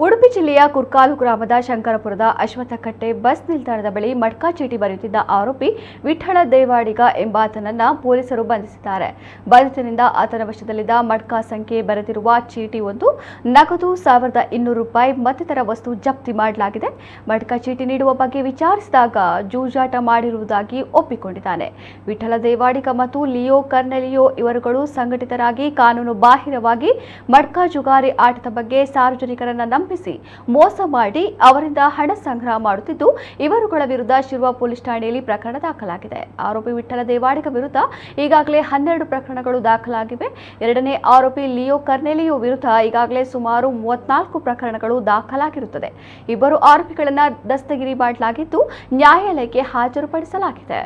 ಉಡುಪಿ ಜಿಲ್ಲೆಯ ಕುರ್ಕಾಲು ಗ್ರಾಮದ ಶಂಕರಪುರದ ಅಶ್ವತ್ಥಕಟ್ಟೆ ಬಸ್ ನಿಲ್ದಾಣದ ಬಳಿ ಮಡ್ಕಾ ಚೀಟಿ ಬರೆಯುತ್ತಿದ್ದ ಆರೋಪಿ ವಿಠ್ಠಲ ದೇವಾಡಿಗ ಎಂಬಾತನನ್ನ ಪೊಲೀಸರು ಬಂಧಿಸಿದ್ದಾರೆ. ಬಂಧಿತನಿಂದ ಆತನ ವಶದಲ್ಲಿದ್ದ ಮಡ್ಕಾ ಸಂಖ್ಯೆ ಬರೆದಿರುವ ಚೀಟಿ ಒಂದು, ನಗದು ₹1200 ಮತ್ತಿತರ ವಸ್ತು ಜಪ್ತಿ ಮಾಡಲಾಗಿದೆ. ಮಡ್ಕಾ ಚೀಟಿ ನೀಡುವ ಬಗ್ಗೆ ವಿಚಾರಿಸಿದಾಗ ಜೂಜಾಟ ಮಾಡಿರುವುದಾಗಿ ಒಪ್ಪಿಕೊಂಡಿದ್ದಾನೆ. ವಿಠ್ಠಲ ದೇವಾಡಿಗ ಮತ್ತು ಲಿಯೋ ಕರ್ನೆಲಿಯೋ ಇವರುಗಳು ಸಂಘಟಿತರಾಗಿ ಕಾನೂನು ಬಾಹಿರವಾಗಿ ಮಡ್ಕಾ ಜುಗಾರಿ ಆಟದ ಬಗ್ಗೆ ಸಾರ್ವಜನಿಕರನ್ನ ಮೋಸ ಮಾಡಿ ಅವರಿಂದ ಹಣ ಸಂಗ್ರಹ ಮಾಡುತ್ತಿದ್ದು, ಇವರುಗಳ ವಿರುದ್ಧ ಶಿರ್ವ ಪೊಲೀಸ್ ಠಾಣೆಯಲ್ಲಿ ಪ್ರಕರಣ ದಾಖಲಾಗಿದೆ. ಆರೋಪಿ ವಿಠ್ಠಲ ದೇವಾಡಿಗ ವಿರುದ್ಧ ಈಗಾಗಲೇ 12 ಪ್ರಕರಣಗಳು ದಾಖಲಾಗಿವೆ. ಎರಡನೇ ಆರೋಪಿ ಲಿಯೋ ಕರ್ನೆಲಿಯೋ ವಿರುದ್ಧ ಈಗಾಗಲೇ ಸುಮಾರು 34 ಪ್ರಕರಣಗಳು ದಾಖಲಾಗಿರುತ್ತದೆ. ಇಬ್ಬರು ಆರೋಪಿಗಳನ್ನು ದಸ್ತಗಿರಿ ಮಾಡಲಾಗಿದ್ದು ನ್ಯಾಯಾಲಯಕ್ಕೆ ಹಾಜರುಪಡಿಸಲಾಗಿದೆ.